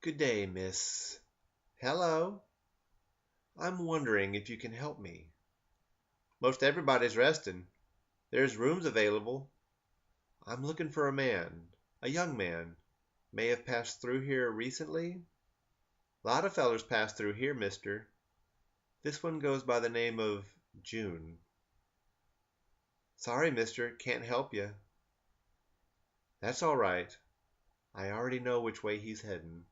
Good day, miss. Hello. I'm wondering if you can help me. Most everybody's resting. There's rooms available. I'm looking for a man, a young man. May have passed through here recently. Lot of fellers pass through here, mister. This one goes by the name of June. Sorry, mister, can't help you. That's all right. I already know which way he's heading.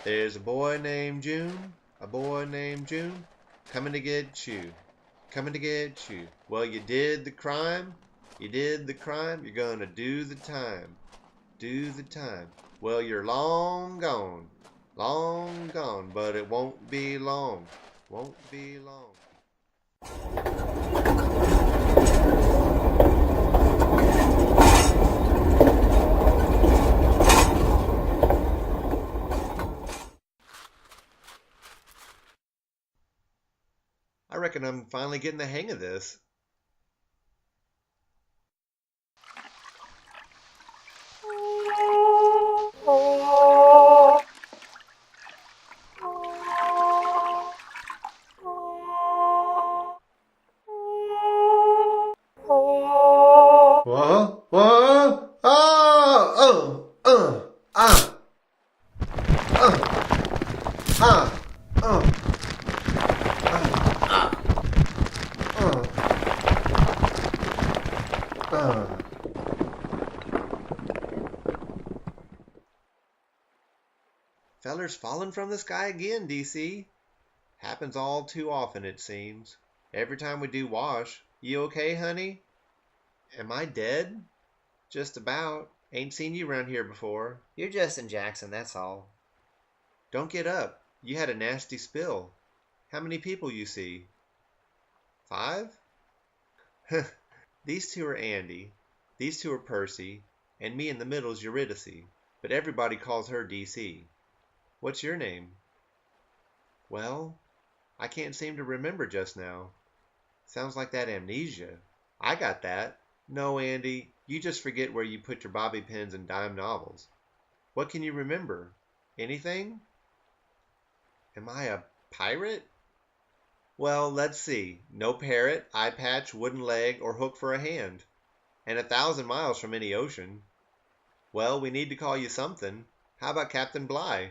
There's a boy named June, a boy named June, coming to get you. Coming to get you. Well, you did the crime. You did the crime. You're gonna do the time. Do the time. Well, you're long gone. Long gone. But it won't be long. Won't be long. I reckon I'm finally getting the hang of this. Whoa, whoa, oh, ah, uh. Fellers falling from the sky again, DC. Happens all too often, it seems. Every time we do wash. You okay, honey? Am I dead? Just about. Ain't seen you around here before. You're just in Jackson, that's all. Don't get up. You had a nasty spill. How many people you see? 5? These two are Andy. These two are Percy. And me in the middle's Eurydice. But everybody calls her DC. What's your name? Well, I can't seem to remember just now. Sounds like that amnesia. I got that. No, Andy, you just forget where you put your bobby pins and dime novels. What can you remember? Anything? Am I a pirate? Well, let's see. No parrot, eye patch, wooden leg, or hook for a hand. And 1,000 miles from any ocean. Well, we need to call you something. How about Captain Bligh?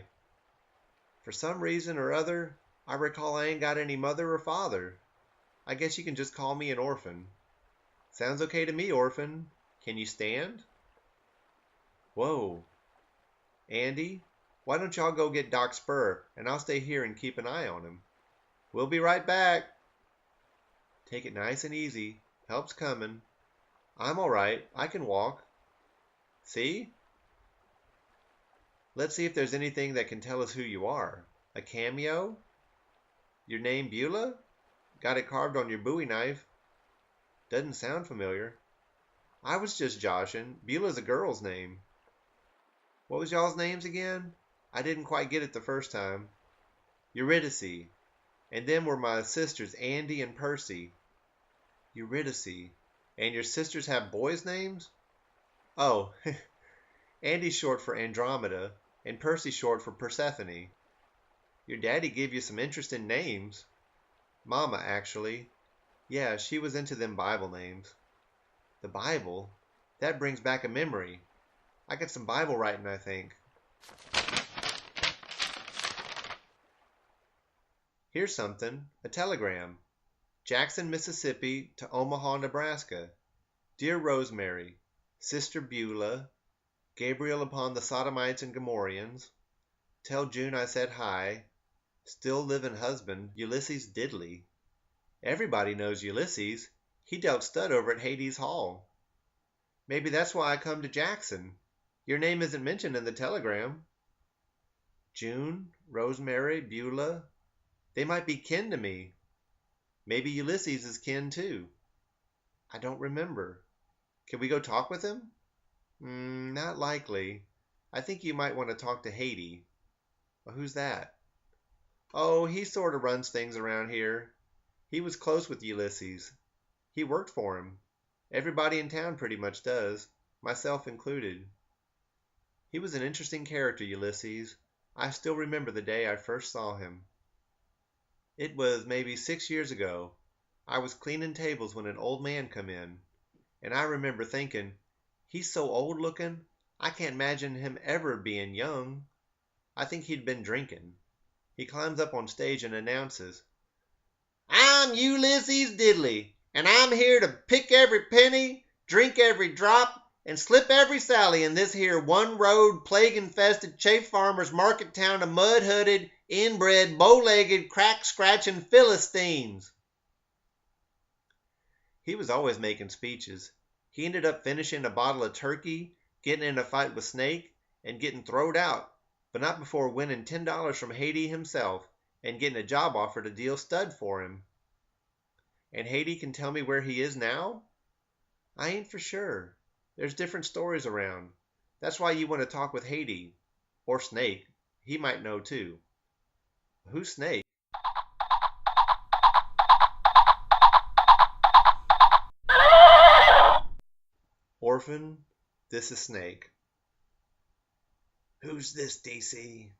For some reason or other, I recall I ain't got any mother or father. I guess you can just call me an orphan. Sounds okay to me, orphan. Can you stand? Whoa. Andy, why don't y'all go get Doc Spur, and I'll stay here and keep an eye on him. We'll be right back. Take it nice and easy. Help's coming. I'm all right. I can walk. See? Let's see if there's anything that can tell us who you are. A cameo? Your name Beulah? Got it carved on your bowie knife. Doesn't sound familiar. I was just joshing. Beulah's a girl's name. What was y'all's names again? I didn't quite get it the first time. Eurydice. And them were my sisters, Andy and Percy. Eurydice. And your sisters have boys' names? Oh, Andy's short for Andromeda, and Percy's short for Persephone. Your daddy gave you some interesting names. Mama, actually. Yeah, she was into them Bible names. The Bible? That brings back a memory. I got some Bible writing, I think. Here's something. A telegram. Jackson, Mississippi to Omaha, Nebraska. Dear Rosemary, Sister Beulah, Gabriel upon the Sodomites and Gomorrhians. Tell June I said hi. Still living husband, Ulysses Diddley. Everybody knows Ulysses. He dealt stud over at Hades Hall. Maybe that's why I come to Jackson. Your name isn't mentioned in the telegram. June, Rosemary, Beulah. They might be kin to me. Maybe Ulysses is kin too. I don't remember. Can we go talk with him? Not likely. I think you might want to talk to Haiti. Well, who's that? Oh, he sort of runs things around here. He was close with Ulysses. He worked for him. Everybody in town pretty much does, myself included. He was an interesting character, Ulysses. I still remember the day I first saw him. It was maybe 6 years ago. I was cleaning tables when an old man come in, and I remember thinking, he's so old looking, I can't imagine him ever being young. I think he'd been drinking. He climbs up on stage and announces, "I'm Ulysses Diddley, and I'm here to pick every penny, drink every drop, and slip every sally in this here one-road, plague-infested chafe farmer's market town of mud-hooded, inbred, bow-legged, crack-scratching Philistines." He was always making speeches. He ended up finishing a bottle of turkey, getting in a fight with Snake, and getting throwed out, but not before winning $10 from Haiti himself and getting a job offer to deal stud for him. And Haiti can tell me where he is now? I ain't for sure. There's different stories around. That's why you want to talk with Haiti. Or Snake. He might know too. Who's Snake? Orphan, this is Snake. Who's this, DC?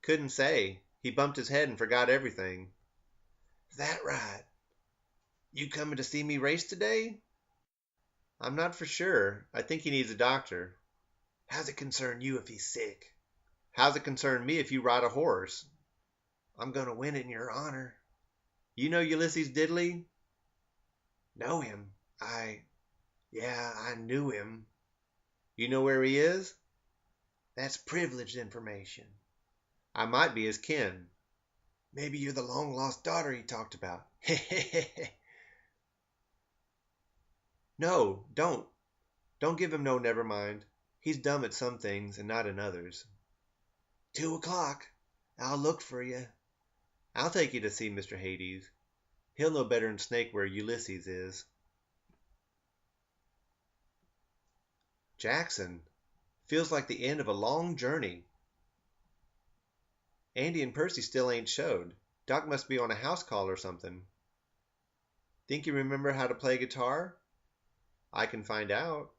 Couldn't say. He bumped his head and forgot everything. That right. You coming to see me race today? I'm not for sure. I think he needs a doctor. How's it concern you if he's sick? How's it concern me if you ride a horse? I'm going to win in your honor. You know Ulysses Diddley? Know him? Yeah, I knew him. You know where he is? That's privileged information. I might be his kin. Maybe you're the long-lost daughter he talked about. No, don't. Don't give him no never mind. He's dumb at some things and not in others. 2:00. I'll look for you. I'll take you to see Mr. Hades. He'll know better than Snake where Ulysses is. Jackson. Feels like the end of a long journey. Andy and Percy still ain't showed. Doc must be on a house call or something. Think you remember how to play guitar? I can find out.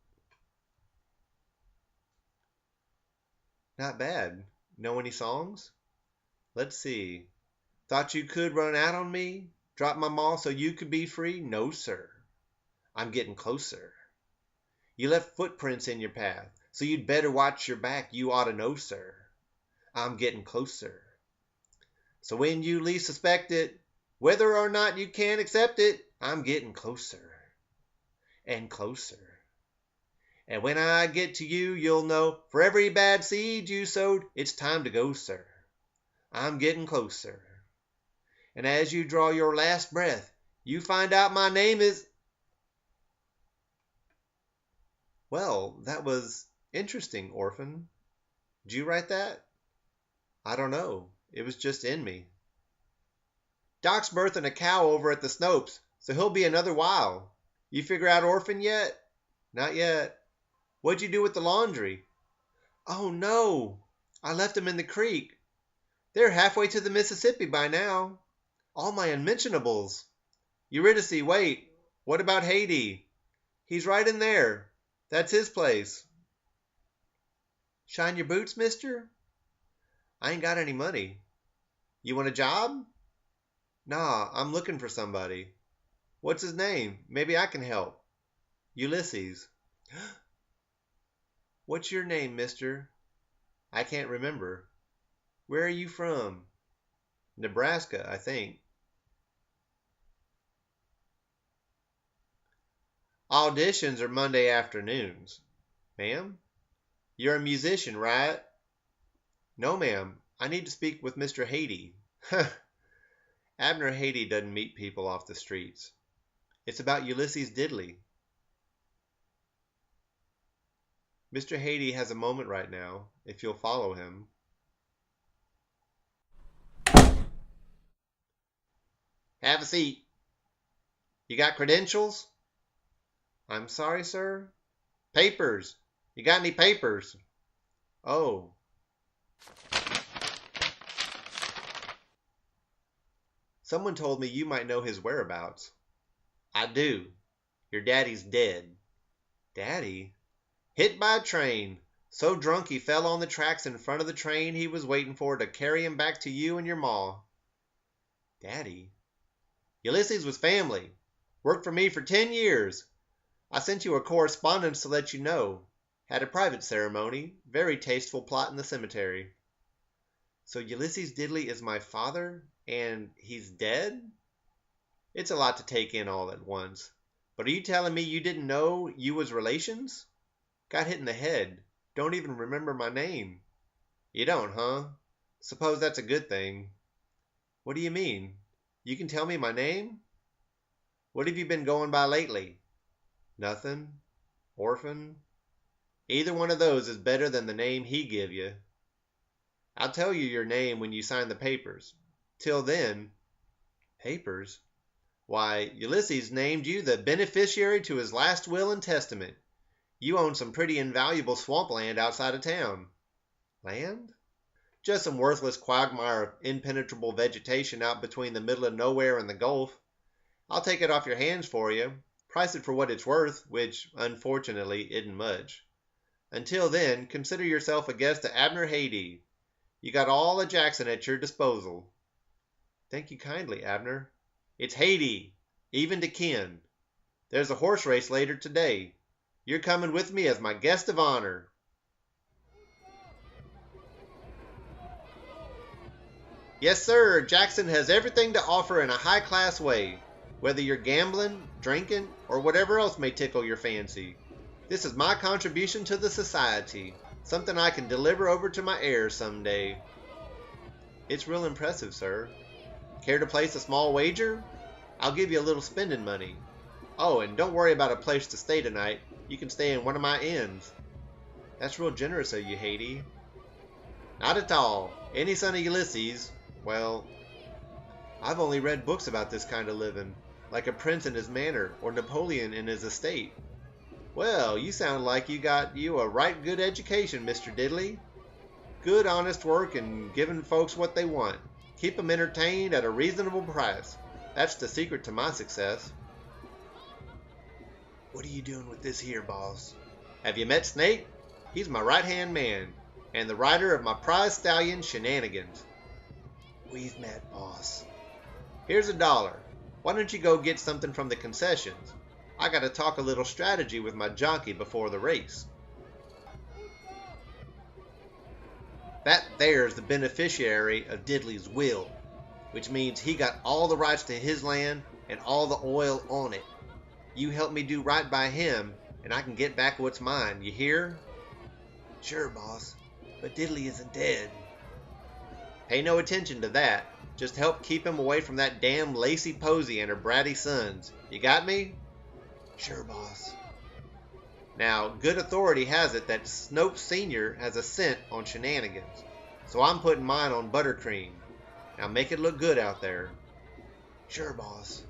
Not bad. Know any songs? Let's see. Thought you could run out on me? Drop my maul so you could be free? No, sir. I'm getting closer. You left footprints in your path, so you'd better watch your back. You ought to know, sir. I'm getting closer. So when you least suspect it, whether or not you can accept it, I'm getting closer and closer. And when I get to you, you'll know for every bad seed you sowed, it's time to go, sir. I'm getting closer. And as you draw your last breath, you find out my name is... Well, that was interesting, Orphan. Did you write that? I don't know. It was just in me. Doc's birthing a cow over at the Snopes, so he'll be another while. You figure out Orphan yet? Not yet. What'd you do with the laundry? Oh, no. I left them in the creek. They're halfway to the Mississippi by now. All my unmentionables. Eurydice, wait. What about Haiti? He's right in there. That's his place. Shine your boots, mister? I ain't got any money. You want a job? Nah, I'm looking for somebody. What's his name? Maybe I can help. Ulysses. What's your name, mister? I can't remember. Where are you from? Nebraska, I think. Auditions are Monday afternoons. Ma'am? You're a musician, right? No, ma'am. I need to speak with Mr. Haiti. Abner Haiti doesn't meet people off the streets. It's about Ulysses Diddley. Mr. Haiti has a moment right now, if you'll follow him. Have a seat. You got credentials? I'm sorry, sir? Papers. You got any papers? Oh. Someone told me you might know his whereabouts. I do. Your daddy's dead. Daddy? Hit by a train. So drunk he fell on the tracks in front of the train he was waiting for to carry him back to you and your ma. Daddy? Ulysses was family. Worked for me for 10 years. I sent you a correspondence to let you know. Had a private ceremony. Very tasteful plot in the cemetery. So Ulysses Diddley is my father, and he's dead? It's a lot to take in all at once. But are you telling me you didn't know you was relations? Got hit in the head. Don't even remember my name. You don't, huh? Suppose that's a good thing. What do you mean? You can tell me my name? What have you been going by lately? Nothing? Orphan? Either one of those is better than the name he give you. I'll tell you your name when you sign the papers. Till then... Papers? Why, Ulysses named you the beneficiary to his last will and testament. You own some pretty invaluable swampland outside of town. Land? Just some worthless quagmire of impenetrable vegetation out between the middle of nowhere and the Gulf. I'll take it off your hands for you. Price it for what it's worth, which, unfortunately, isn't much. Until then, consider yourself a guest of Abner Haydee. You got all of Jackson at your disposal. Thank you kindly, Abner. It's Haydee, even to kin. There's a horse race later today. You're coming with me as my guest of honor. Yes, sir. Jackson has everything to offer in a high-class way, whether you're gambling, drinking, or whatever else may tickle your fancy. This is my contribution to the society, something I can deliver over to my heirs someday. It's real impressive, sir. Care to place a small wager? I'll give you a little spending money. Oh, and don't worry about a place to stay tonight. You can stay in one of my inns. That's real generous of you, Haydee. Not at all. Any son of Ulysses, well, I've only read books about this kind of living, like a prince in his manor or Napoleon in his estate. Well, you sound like you got you a right good education, Mr. Diddley. Good, honest work and giving folks what they want. Keep 'em entertained at a reasonable price. That's the secret to my success. What are you doing with this here, boss? Have you met Snake? He's my right-hand man, and the rider of my prize stallion, Shenanigans. We've met, boss. Here's $1. Why don't you go get something from the concessions? I gotta talk a little strategy with my jockey before the race. That there's the beneficiary of Diddley's will, which means he got all the rights to his land and all the oil on it. You help me do right by him, and I can get back what's mine, you hear? Sure, boss, but Diddley isn't dead. Pay no attention to that. Just help keep him away from that damn Lacey Posey and her bratty sons. You got me? Sure, boss. Now, good authority has it that Snopes Sr. has a scent on Shenanigans, so I'm putting mine on Buttercream. Now make it look good out there. Sure, boss.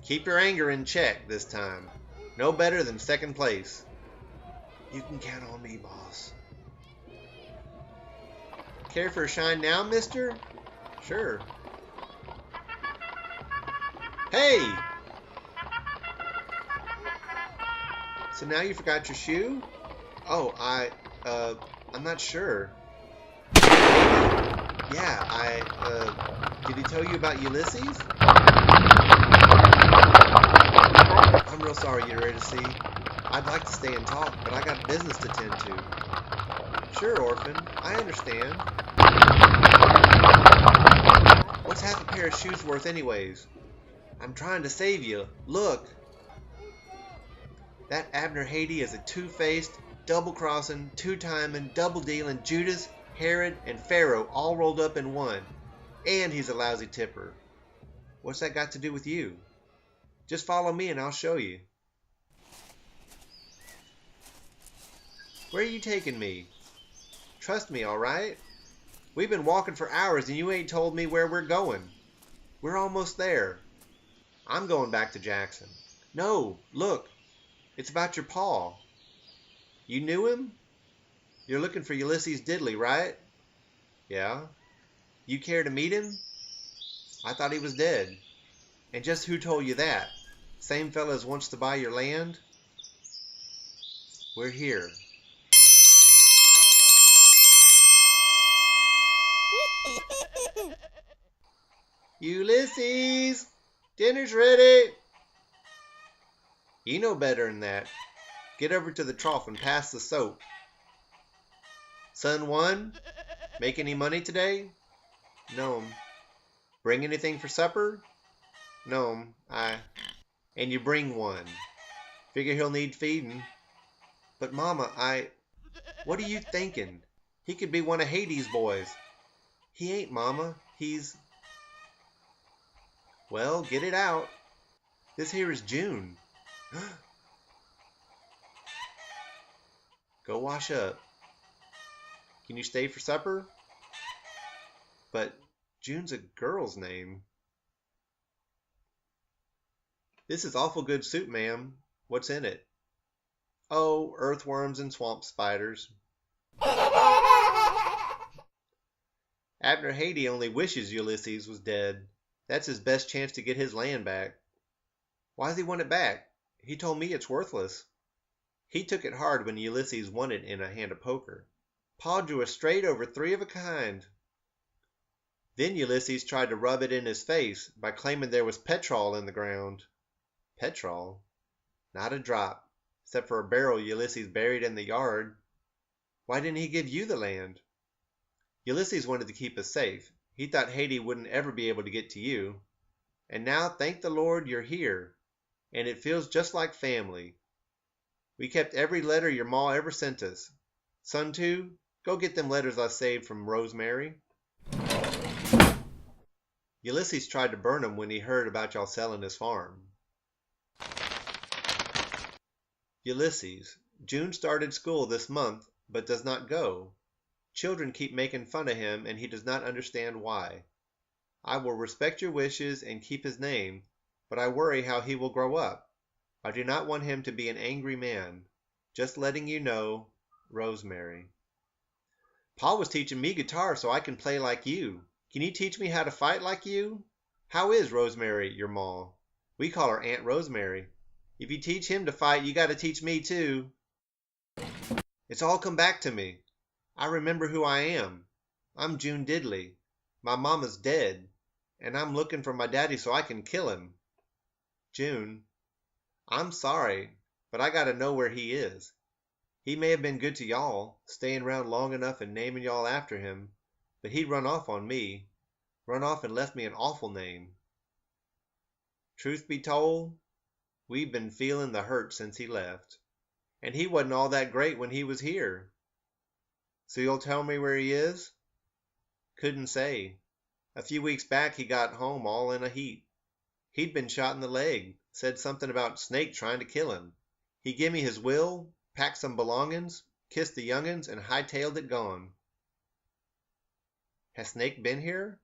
Keep your anger in check this time. No better than second place. You can count on me, boss. Care for a shine now, mister? Sure. Hey! So now you forgot your shoe? Oh, I'm not sure. Yeah, did he tell you about Ulysses? I'm real sorry, Eurydice. I'd like to stay and talk, but I got business to tend to. Sure, orphan, I understand. What's half a pair of shoes worth anyways? I'm trying to save you. Look! That Abner Haydee is a two-faced, double-crossing, two-timing, double-dealing Judas, Herod, and Pharaoh all rolled up in one. And he's a lousy tipper. What's that got to do with you? Just follow me and I'll show you. Where are you taking me? Trust me, all right? We've been walking for hours and you ain't told me where we're going. We're almost there. I'm going back to Jackson. No, look. It's about your pa. You knew him? You're looking for Ulysses Diddley, right? Yeah. You care to meet him? I thought he was dead. And just who told you that? Same fella as wants to buy your land? We're here. Ulysses! Dinner's ready! You know better than that. Get over to the trough and pass the soap. Son one, make any money today? No'm. Bring anything for supper? No'm. And you bring one. Figure he'll need feeding. But Mama, what are you thinking? He could be one of Hades' boys. He ain't, Mama. He's... Well, get it out. This here is June. Go wash up. Can you stay for supper? But June's a girl's name. This is awful good soup, ma'am. What's in it? Oh, earthworms and swamp spiders. Abner Hades only wishes Ulysses was dead. That's his best chance to get his land back. Why does he want it back? He told me it's worthless. He took it hard when Ulysses won it in a hand of poker. Pa drew a straight over 3 of a kind. Then Ulysses tried to rub it in his face by claiming there was petrol in the ground. Petrol? Not a drop, except for a barrel Ulysses buried in the yard. Why didn't he give you the land? Ulysses wanted to keep us safe. He thought Hades wouldn't ever be able to get to you. And now, thank the Lord, you're here. And it feels just like family. We kept every letter your ma ever sent us. Son two, go get them letters I saved from Rosemary. Ulysses tried to burn them when he heard about y'all selling his farm. Ulysses, June started school this month, but does not go. Children keep making fun of him, and he does not understand why. I will respect your wishes and keep his name, but I worry how he will grow up. I do not want him to be an angry man. Just letting you know, Rosemary. Pa was teaching me guitar so I can play like you. Can you teach me how to fight like you? How is Rosemary, your ma? We call her Aunt Rosemary. If you teach him to fight, you got to teach me too. It's all come back to me. I remember who I am. I'm June Diddley. My mama's dead, and I'm looking for my daddy so I can kill him. June, I'm sorry, but I gotta know where he is. He may have been good to y'all, staying around long enough and naming y'all after him, but he'd run off on me. Run off and left me an awful name. Truth be told, we've been feeling the hurt since he left. And he wasn't all that great when he was here. So you'll tell me where he is? Couldn't say. A few weeks back he got home all in a heat. He'd been shot in the leg, said something about Snake trying to kill him. He give me his will, packed some belongings, kissed the young'uns, and hightailed it gone. Has Snake been here?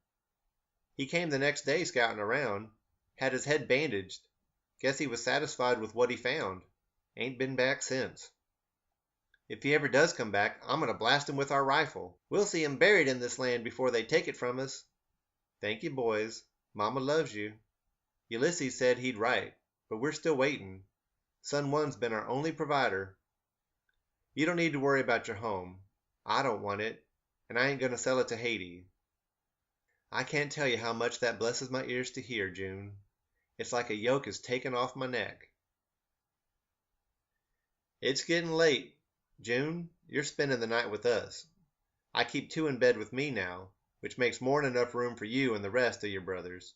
He came the next day scouting around, had his head bandaged. Guess he was satisfied with what he found. Ain't been back since. If he ever does come back, I'm going to blast him with our rifle. We'll see him buried in this land before they take it from us. Thank you, boys. Mama loves you. Ulysses said he'd write, but we're still waiting. Son one's been our only provider. You don't need to worry about your home. I don't want it, and I ain't going to sell it to Hades. I can't tell you how much that blesses my ears to hear, June. It's like a yoke is taken off my neck. It's getting late. June, you're spending the night with us. I keep 2 in bed with me now, which makes more than enough room for you and the rest of your brothers.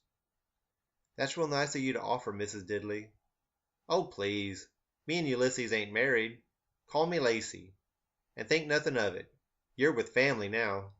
That's real nice of you to offer, Mrs. Diddley. Oh, please. Me and Ulysses ain't married. Call me Lacey. And think nothing of it. You're with family now.